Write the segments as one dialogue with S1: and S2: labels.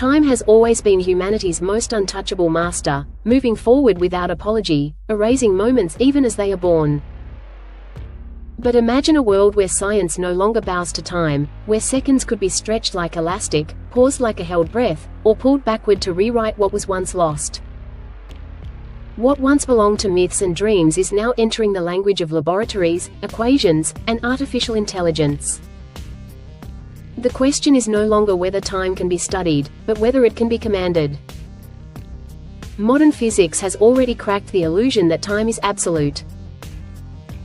S1: Time has always been humanity's most untouchable master, moving forward without apology, erasing moments even as they are born. But imagine a world where science no longer bows to time, where seconds could be stretched like elastic, paused like a held breath, or pulled backward to rewrite what was once lost. What once belonged to myths and dreams is now entering the language of laboratories, equations, and artificial intelligence. The question is no longer whether time can be studied, but whether it can be commanded. Modern physics has already cracked the illusion that time is absolute.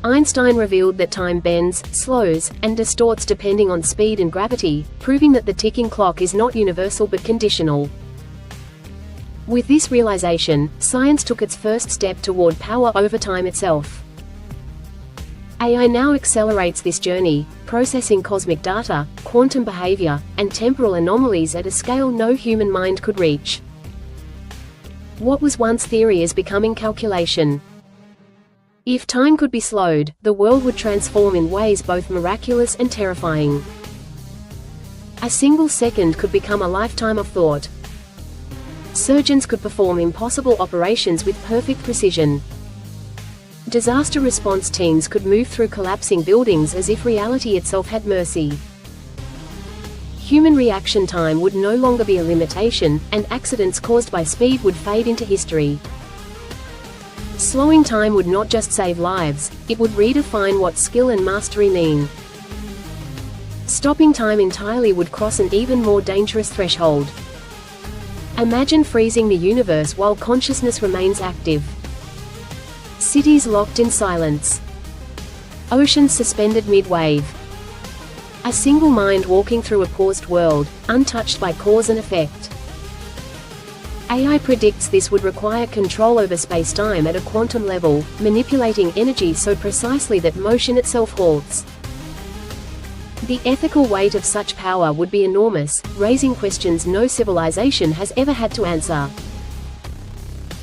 S1: Einstein revealed that time bends, slows, and distorts depending on speed and gravity, proving that the ticking clock is not universal but conditional. With this realization, science took its first step toward power over time itself. AI now accelerates this journey, processing cosmic data, quantum behavior, and temporal anomalies at a scale no human mind could reach. What was once theory is becoming calculation. If time could be slowed, the world would transform in ways both miraculous and terrifying. A single second could become a lifetime of thought. Surgeons could perform impossible operations with perfect precision. Disaster response teams could move through collapsing buildings as if reality itself had mercy. Human reaction time would no longer be a limitation, and accidents caused by speed would fade into history. Slowing time would not just save lives, it would redefine what skill and mastery mean. Stopping time entirely would cross an even more dangerous threshold. Imagine freezing the universe while consciousness remains active. Cities locked in silence. Oceans suspended mid-wave. A single mind walking through a paused world, untouched by cause and effect. AI predicts this would require control over space-time at a quantum level, manipulating energy so precisely that motion itself halts. The ethical weight of such power would be enormous, raising questions no civilization has ever had to answer.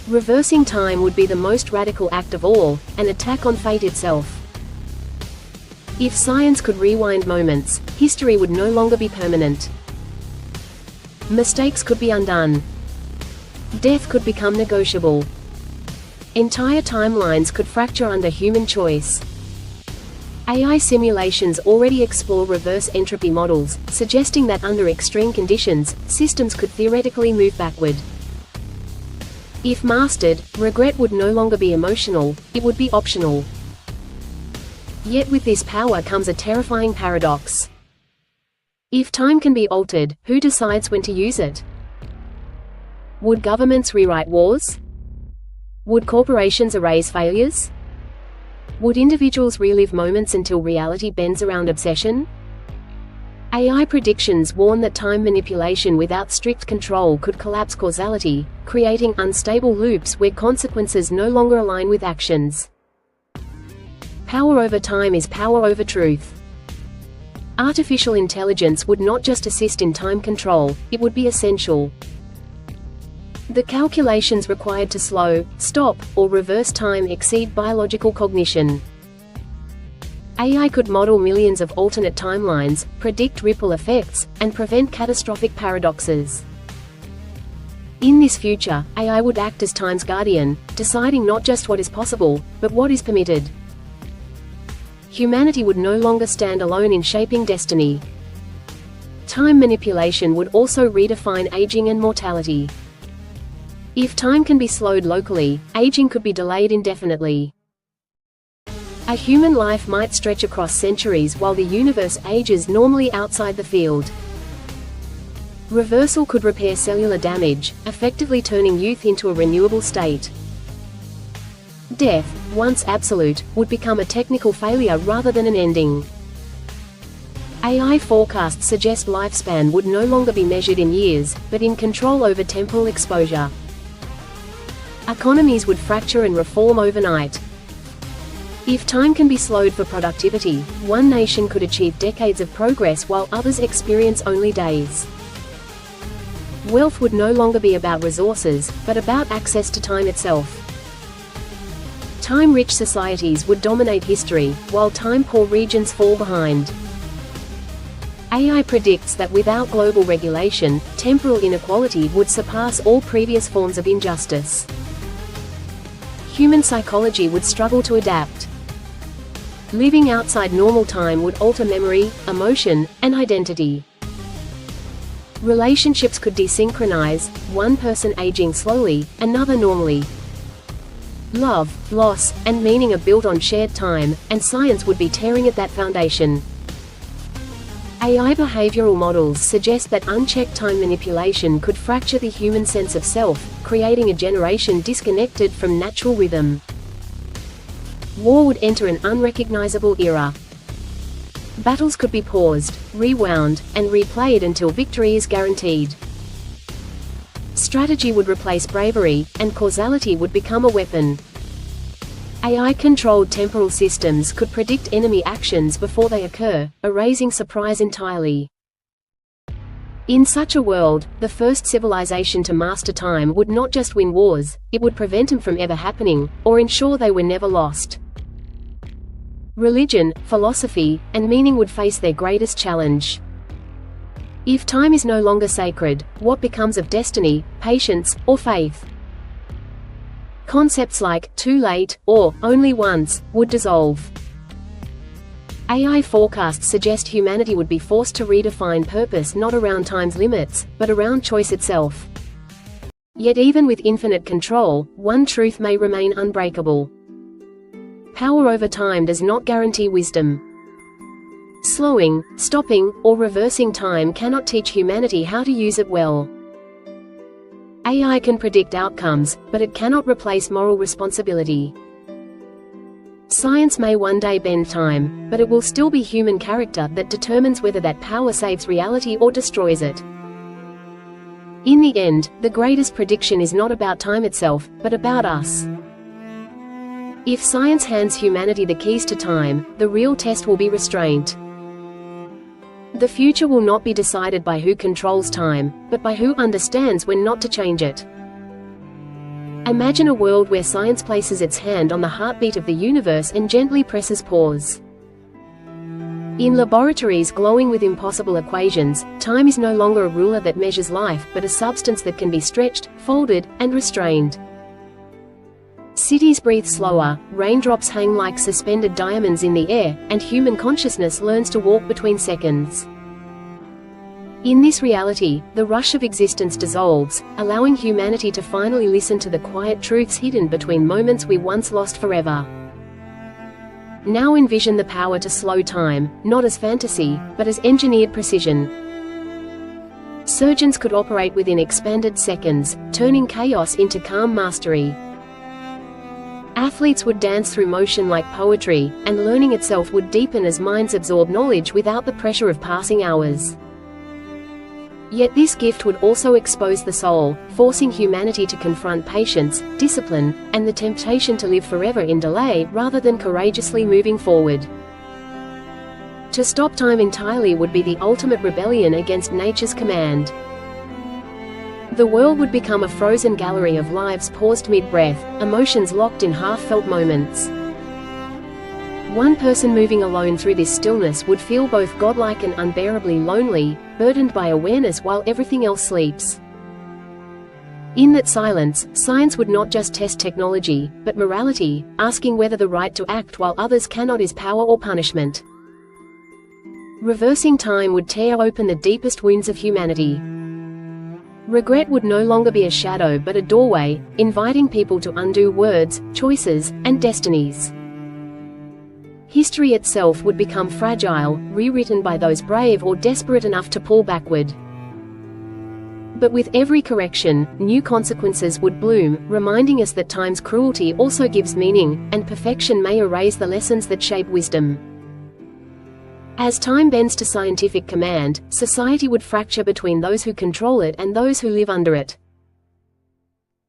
S1: Reversing time would be the most radical act of all, an attack on fate itself. If science could rewind moments, history would no longer be permanent. Mistakes could be undone. Death could become negotiable. Entire timelines could fracture under human choice. AI simulations already explore reverse entropy models, suggesting that under extreme conditions, systems could theoretically move backward. If mastered, regret would no longer be emotional, it would be optional. Yet with this power comes a terrifying paradox. If time can be altered, who decides when to use it? Would governments rewrite wars? Would corporations erase failures? Would individuals relive moments until reality bends around obsession? AI predictions warn that time manipulation without strict control could collapse causality, creating unstable loops where consequences no longer align with actions. Power over time is power over truth. Artificial intelligence would not just assist in time control, it would be essential. The calculations required to slow, stop, or reverse time exceed biological cognition. AI could model millions of alternate timelines, predict ripple effects, and prevent catastrophic paradoxes. In this future, AI would act as time's guardian, deciding not just what is possible, but what is permitted. Humanity would no longer stand alone in shaping destiny. Time manipulation would also redefine aging and mortality. If time can be slowed locally, aging could be delayed indefinitely. A human life might stretch across centuries while the universe ages normally outside the field. Reversal could repair cellular damage, effectively turning youth into a renewable state. Death, once absolute, would become a technical failure rather than an ending. AI forecasts suggest lifespan would no longer be measured in years, but in control over temporal exposure. Economies would fracture and reform overnight. If time can be slowed for productivity, one nation could achieve decades of progress while others experience only days. Wealth would no longer be about resources, but about access to time itself. Time-rich societies would dominate history, while time-poor regions fall behind. AI predicts that without global regulation, temporal inequality would surpass all previous forms of injustice. Human psychology would struggle to adapt. Living outside normal time would alter memory, emotion, and identity. Relationships could desynchronize, one person aging slowly, another normally. Love, loss, and meaning are built on shared time, and science would be tearing at that foundation. AI behavioral models suggest that unchecked time manipulation could fracture the human sense of self, creating a generation disconnected from natural rhythm. War would enter an unrecognizable era. Battles could be paused, rewound, and replayed until victory is guaranteed. Strategy would replace bravery, and causality would become a weapon. AI-controlled temporal systems could predict enemy actions before they occur, erasing surprise entirely. In such a world, the first civilization to master time would not just win wars, it would prevent them from ever happening, or ensure they were never lost. Religion, philosophy, and meaning would face their greatest challenge. If time is no longer sacred, what becomes of destiny, patience, or faith? Concepts like too late or only once would dissolve. AI forecasts suggest humanity would be forced to redefine purpose not around time's limits, but around choice itself. Yet even with infinite control, one truth may remain unbreakable. Power over time does not guarantee wisdom. Slowing, stopping, or reversing time cannot teach humanity how to use it well. AI can predict outcomes, but it cannot replace moral responsibility. Science may one day bend time, but it will still be human character that determines whether that power saves reality or destroys it. In the end, the greatest prediction is not about time itself, but about us. If science hands humanity the keys to time, the real test will be restraint. The future will not be decided by who controls time, but by who understands when not to change it. Imagine a world where science places its hand on the heartbeat of the universe and gently presses pause. In laboratories glowing with impossible equations, time is no longer a ruler that measures life, but a substance that can be stretched, folded, and restrained. Cities breathe slower, raindrops hang like suspended diamonds in the air, and human consciousness learns to walk between seconds. In this reality, the rush of existence dissolves, allowing humanity to finally listen to the quiet truths hidden between moments we once lost forever. Now envision the power to slow time, not as fantasy, but as engineered precision. Surgeons could operate within expanded seconds, turning chaos into calm mastery. Athletes would dance through motion like poetry, and learning itself would deepen as minds absorb knowledge without the pressure of passing hours. Yet this gift would also expose the soul, forcing humanity to confront patience, discipline, and the temptation to live forever in delay rather than courageously moving forward. To stop time entirely would be the ultimate rebellion against nature's command. The world would become a frozen gallery of lives paused mid-breath, emotions locked in half-felt moments. One person moving alone through this stillness would feel both godlike and unbearably lonely, burdened by awareness while everything else sleeps. In that silence, science would not just test technology, but morality, asking whether the right to act while others cannot is power or punishment. Reversing time would tear open the deepest wounds of humanity. Regret would no longer be a shadow but a doorway, inviting people to undo words, choices, and destinies. History itself would become fragile, rewritten by those brave or desperate enough to pull backward. But with every correction, new consequences would bloom, reminding us that time's cruelty also gives meaning, and perfection may erase the lessons that shape wisdom. As time bends to scientific command, society would fracture between those who control it and those who live under it.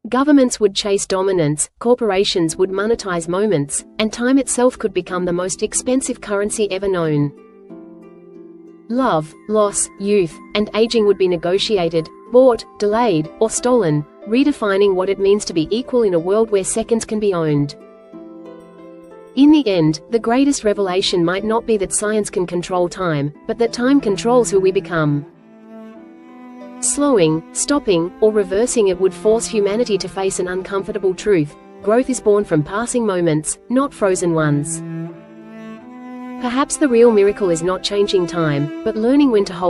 S1: Governments would chase dominance, corporations would monetize moments, and time itself could become the most expensive currency ever known. Love, loss, youth, and aging would be negotiated, bought, delayed, or stolen, redefining what it means to be equal in a world where seconds can be owned. In the end, the greatest revelation might not be that science can control time, but that time controls who we become. Slowing, stopping, or reversing it would force humanity to face an uncomfortable truth: growth is born from passing moments, not frozen ones. Perhaps the real miracle is not changing time, but learning when to hold